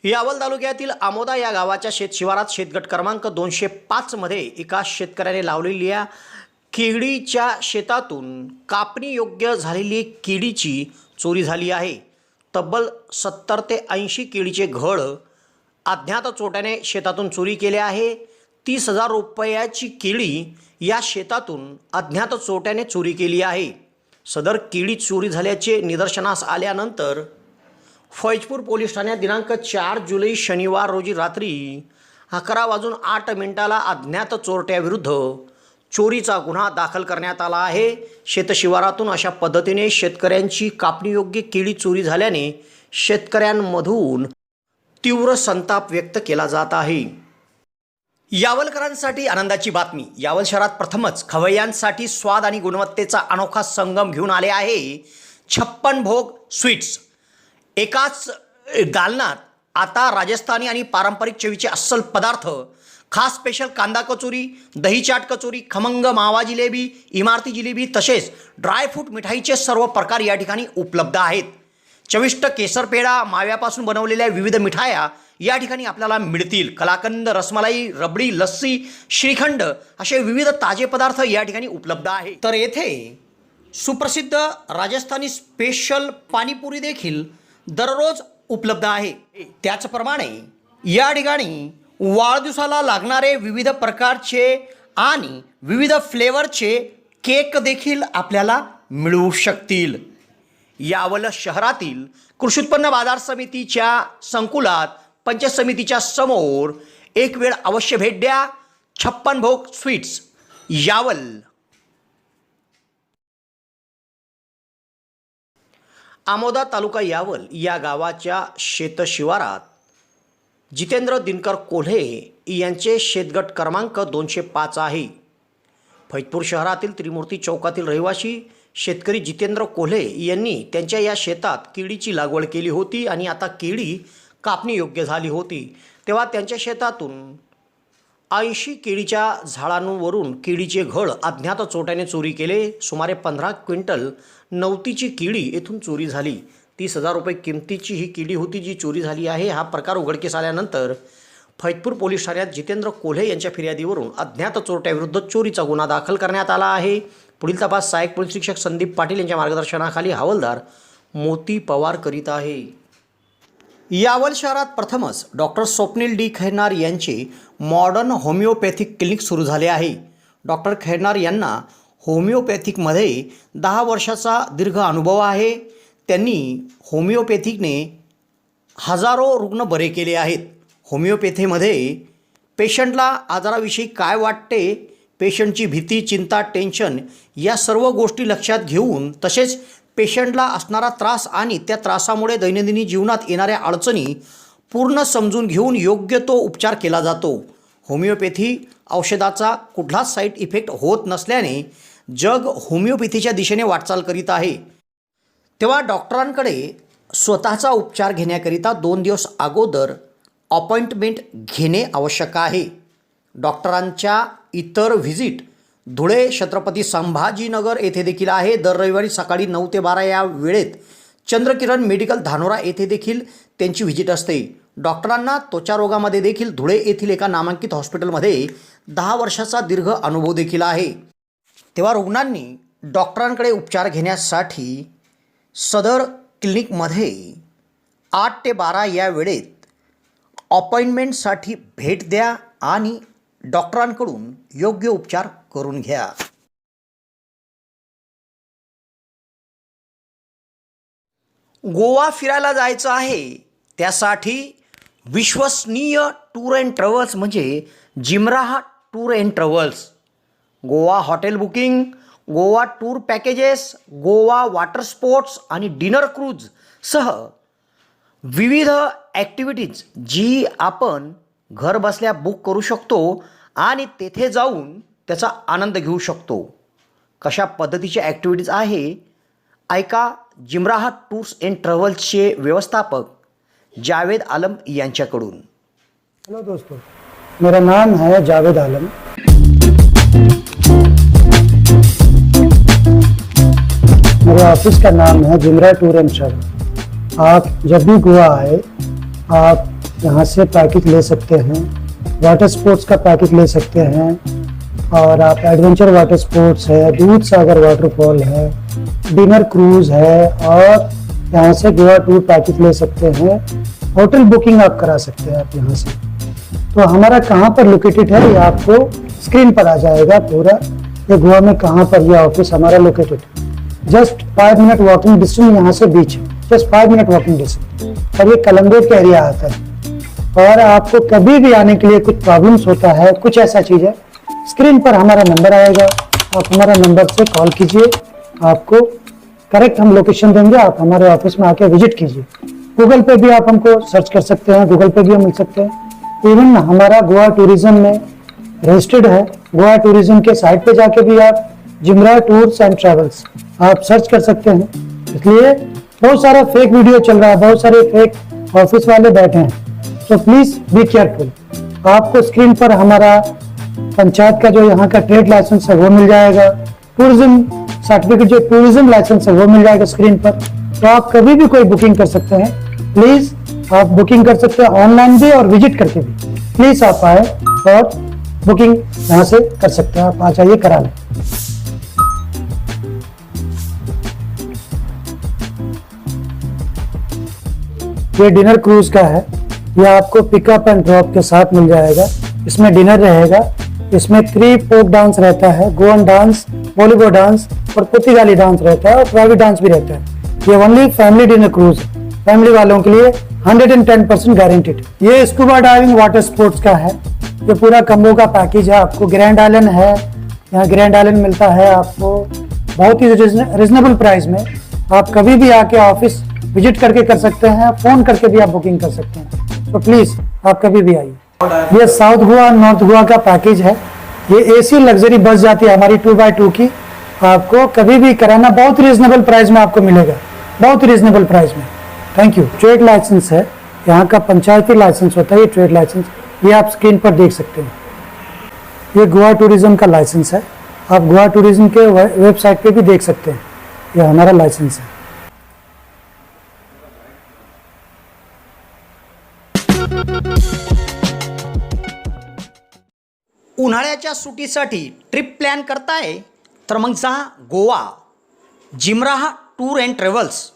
यावल तालुक्यातील आमोदा या गावाच्या शेतशिवारात शेतगट क्रमांक 205 मध्ये एका शेतकऱ्याने लावलेल्या केळीच्या शेतातून कापणी योग्य झालेली केळीची चोरी झाली आहे। तब्बल 70 ते 80 केळीचे घड अज्ञात चोरट्याने शेतातून चोरी केले आहे। 30,000 रुपयाची केळी या शेतातून अज्ञात चोरट्याने चोरी केली आहे। सदर केळी चोरी झाल्याचे निदर्शनास आल्यानंतर फैजपूर पोलीस ठाण्यात दिनांक 4 जुलै शनिवार रोजी रात्री 11:08 अज्ञात चोरट्याविरुद्ध चोरीचा गुन्हा दाखल करण्यात आला आहे। शेतशिवारातून अशा पद्धतीने शेतकऱ्यांची कापणीयोग्य केळी चोरी झाल्याने शेतकऱ्यांमधून तीव्र संताप व्यक्त केला जात आहे। यावलकरांसाठी आनंदाची बातमी। यावल शहरात प्रथमच खवय्यांसाठी स्वाद आणि गुणवत्तेचा अनोखा संगम घेऊन आले आहे 56 भोग स्वीट्स। एकाच दालनात आता राजस्थानी आणि पारंपरिक चवीचे अस्सल पदार्थ, खास स्पेशल कांदा कचोरी, दही चाट कचोरी, खमंग मावा जिलेबी, इमारती जिलेबी तसेच ड्रायफ्रूट मिठाईचे सर्व प्रकार या ठिकाणी उपलब्ध आहेत। चविष्ट केसर पेढा, माव्यापासून बनवलेल्या विविध मिठाया या ठिकाणी आपल्याला मिळतील। कलाकंद, रसमलाई, रबडी, लस्सी, श्रीखंड असे विविध ताजे पदार्थ या ठिकाणी उपलब्ध आहेत। तर येथे सुप्रसिद्ध राजस्थानी स्पेशल पाणीपुरी देखील दररोज उपलब्ध आहे। त्याचप्रमाणे या ठिकाणी वाढदिवसाला लागणारे विविध प्रकारचे आणि विविध फ्लेवरचे केक देखील आपल्याला मिळू शकतील। यावल शहरातील कृषी उत्पन्न बाजार समितीच्या संकुलात पंचायत समितीच्या समोर एक वेळ अवश्य भेट द्या। 56 भोग स्वीट्स, यावल। आमोदा तालुका यावल या गावाच्या शेतशिवारात जितेंद्र दिनकर कोल्हे यांचे शेतगट क्रमांक 205 आहे। फैजपूर शहरातील त्रिमूर्ती चौकातील रहिवासी शेतकरी जितेंद्र कोल्हे यांनी त्यांच्या या शेतात केळीची लागवड केली होती आणि आता केळी कापणी योग्य झाली होती। तेव्हा त्यांच्या शेतातून 80 केळीच्या झाडांवरून केळीचे घड अज्ञात चोरट्याने चोरी केले। सुमारे 15 क्विंटल नवतीची केळी येथून चोरी झाली। 30,000 रुपये किमतीची ही केळी होती जी चोरी झाली आहे। हा प्रकार उघडकीस आल्यानंतर फैजपूर पोलीस ठाण्यात जितेंद्र कोल्हे यांच्या फिर्यादीवरून अज्ञात चोरट्याविरुद्ध चोरीचा गुन्हा दाखल करण्यात आला आहे। पुढील तपास सहाय्यक पोलीस निरीक्षक संदीप पाटील यांच्या मार्गदर्शनाखाली हवालदार मोती पवार करीत आहे। यावल शहरात प्रथमच डॉक्टर स्वप्नील डी खैरनार यांचे मॉडर्न होमिओपॅथिक क्लिनिक सुरू झाले आहे। डॉक्टर खैरनार यांना होमिओपॅथिकमध्ये 10 वर्षाचा दीर्घ अनुभव आहे। त्यांनी होमिओपॅथिकने हजारो रुग्ण बरे केले आहेत। होमिओपॅथीमध्ये पेशंटला आजाराविषयी काय वाटते, पेशंटची भीती, चिंता, टेन्शन या सर्व गोष्टी लक्षात घेऊन तसेच पेशंटला असणारा त्रास आणि त्या त्रासामुळे दैनंदिन जीवनात येणाऱ्या अडचणी पूर्ण समजून घेऊन योग्य तो उपचार केला जातो। होमिओपॅथी औषधाचा कुठलाच साईड इफेक्ट होत नसल्याने जग होमिओपॅथीच्या दिशेने वाटचाल करीत आहे। तेव्हा डॉक्टरांकडे स्वतःचा उपचार घेण्याकरिता 2 दिवस अगोदर अपॉइंटमेंट घेणे आवश्यक आहे। डॉक्टरांच्या इतर व्हिजिट धुळे, छत्रपती संभाजीनगर येथे देखील आहे। दर रविवारी सकाळी 9 ते 12 या वेळेत चंद्रकिरण मेडिकल धानोरा येथे देखील त्यांची व्हिजिट असते। डॉक्टरांना त्वचा रोगामध्ये देखील धुळे येथील एका नामांकित हॉस्पिटलमध्ये 10 वर्षाचा दीर्घ अनुभव देखील आहे। तेव्हा रुग्णांनी डॉक्टरांकडे उपचार घेण्यासाठी सदर क्लिनिकमध्ये 8 ते 12 या वेळेत अपॉइंटमेंटसाठी भेट द्या आणि डॉक्टरांकडून योग्य उपचार करून घ्या। गोवा फिरायला जायचं आहे, त्यासाठी विश्वसनीय टूर अँड ट्रॅव्हल्स म्हणजे जिमराह tour and travels. Goa hotel booking, Goa tour packages, Goa water sports आणि डिनर क्रूज सह विविध ॲक्टिव्हिटीज जी आपण घर बसल्या बुक करू शकतो आणि तेथे जाऊन त्याचा आनंद घेऊ शकतो। कशा पद्धतीच्या ॲक्टिव्हिटीज आहे ऐका जिमराह टूर्स अँड ट्रॅव्हल्सचे व्यवस्थापक जावेद आलम यांच्याकडून। हेलो दोस्तों, मेरा नाम है जावेद आलम। मेरे ऑफिस का नाम है जिमरा टूर एंड ट्रैवल। आप जब भी गोवा आए, आप यहाँ से पैकेज ले सकते हैं, वाटर स्पोर्ट्स का पैकेज ले सकते हैं, और आप एडवेंचर वाटर स्पोर्ट्स है, दूध सागर वाटरफॉल है, डिनर क्रूज है, और यहाँ से गोवा टूर पैकेज ले सकते हैं। होटल बुकिंग आप करा सकते हैं आप यहाँ से। तो हमारा कहाँ पर लोकेटेड है ये आपको स्क्रीन पर आ जाएगा पूरा, ये गोवा में कहाँ पर ये ऑफिस हमारा लोकेटेड है। जस्ट 5 मिनट वॉकिंग डिस्टेंस यहाँ से बीच है, जस्ट 5 मिनट वॉकिंग डिस्टेंस, और ये कलंगुट का एरिया आता है। और आपको कभी भी आने के लिए कुछ प्रॉब्लम्स होता है, कुछ ऐसा चीज़ है, स्क्रीन पर हमारा नंबर आएगा, आप हमारा नंबर से कॉल कीजिए, आपको करेक्ट हम लोकेशन देंगे, आप हमारे ऑफिस में आके विजिट कीजिए। गूगल पे भी आप हमको सर्च कर सकते हैं, गूगल पे भी हम मिल सकते हैं। इवन हमारा गोवा टूरिज्म में रजिस्टर्ड है, गोवा टूरिज्म के साइट पे जाके भी आप जिमरा टूर्स एंड ट्रैवल्स आप सर्च कर सकते हैं। इसलिए बहुत सारा फेक वीडियो चल रहा है, बहुत सारे फेक ऑफिस वाले बैठे हैं, तो प्लीज बी केयरफुल। आपको स्क्रीन पर हमारा पंचायत का जो यहाँ का ट्रेड लाइसेंस है वो मिल जाएगा, टूरिज्म सर्टिफिकेट जो टूरिज्म लाइसेंस है वो मिल जाएगा स्क्रीन पर। तो आप कभी भी कोई बुकिंग कर सकते हैं, प्लीज आप बुकिंग कर सकते हैं ऑनलाइन भी और विजिट करके भी। प्लीज आप आए और बुकिंग यहाँ से कर सकते हैं, आप आ जाइए करा लें। ये डिनर क्रूज का है, ये आपको पिकअप एंड ड्रॉप के साथ मिल जाएगा। इसमें डिनर रहेगा, इसमें 3 फोक डांस रहता है, गोवन डांस, बॉलीवुड डांस और पुर्तगाली डांस रहता है, और प्राइवेट डांस भी रहता है। ये ओनली फैमिली डिनर क्रूज है, फैमिली वालों के लिए 110% गारंटीड। ये स्कूबा डाइविंग वाटर स्पोर्ट्स का है, ये पूरा कम्बो का पैकेज है। आपको ग्रैंड आइलैंड है, यहाँ ग्रैंड आइलैंड मिलता है आपको बहुत ही रिजनेबल प्राइस में। आप कभी भी आके ऑफिस विजिट करके कर सकते हैं, फोन करके भी आप बुकिंग कर सकते हैं। तो प्लीज आप कभी भी आइए। ये साउथ गोवा नॉर्थ गोवा का पैकेज है, ये एसी लग्जरी बस जाती है हमारी 2x2 की। आपको कभी भी कराना बहुत रीजनेबल प्राइस में आपको मिलेगा, बहुत रीजनेबल प्राइस में। Thank you. ट्रेड लाइसेंस है, यहाँ का पंचायती लाइसेंस होता है ये ट्रेड लाइसेंस, ये आप स्क्रीन पर देख सकते हैं। ये गोवा टूरिज्म का लाइसेंस है, आप गोवा टूरिज्म के वेबसाइट पे भी देख सकते हैं, ये हमारा लाइसेंस है। उन्हाळ्याच्या सुटीसाठी ट्रिप प्लॅन करताय तर मग जा गोवा जिमराहा टूर अँड ट्रॅव्हल्स।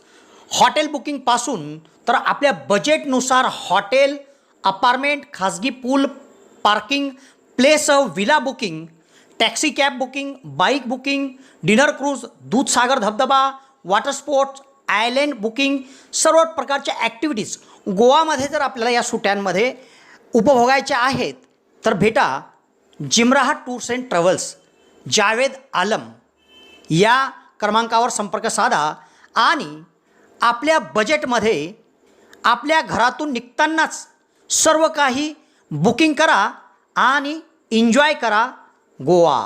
हॉटेल बुकिंगपासून तर आपल्या बजेटनुसार हॉटेल, अपार्टमेंट, खाजगी pool, parking place, villa booking, taxi cab booking, bike booking, dinner cruise, Dudhsagar धबधबा, वॉटर स्पोर्ट्स, आयलँड बुकिंग, सर्व प्रकारच्या ॲक्टिव्हिटीज गोवामध्ये जर आपल्याला या सुट्यांमध्ये उपभोगायच्या आहेत तर भेटा जिमराहा tours and travels, Javed Alam या क्रमांकावर संपर्क साधा आणि आपल्या बजेटमध्ये आपल्या घरातून निघतानाच सर्व काही बुकिंग करा आणि एन्जॉय करा गोवा।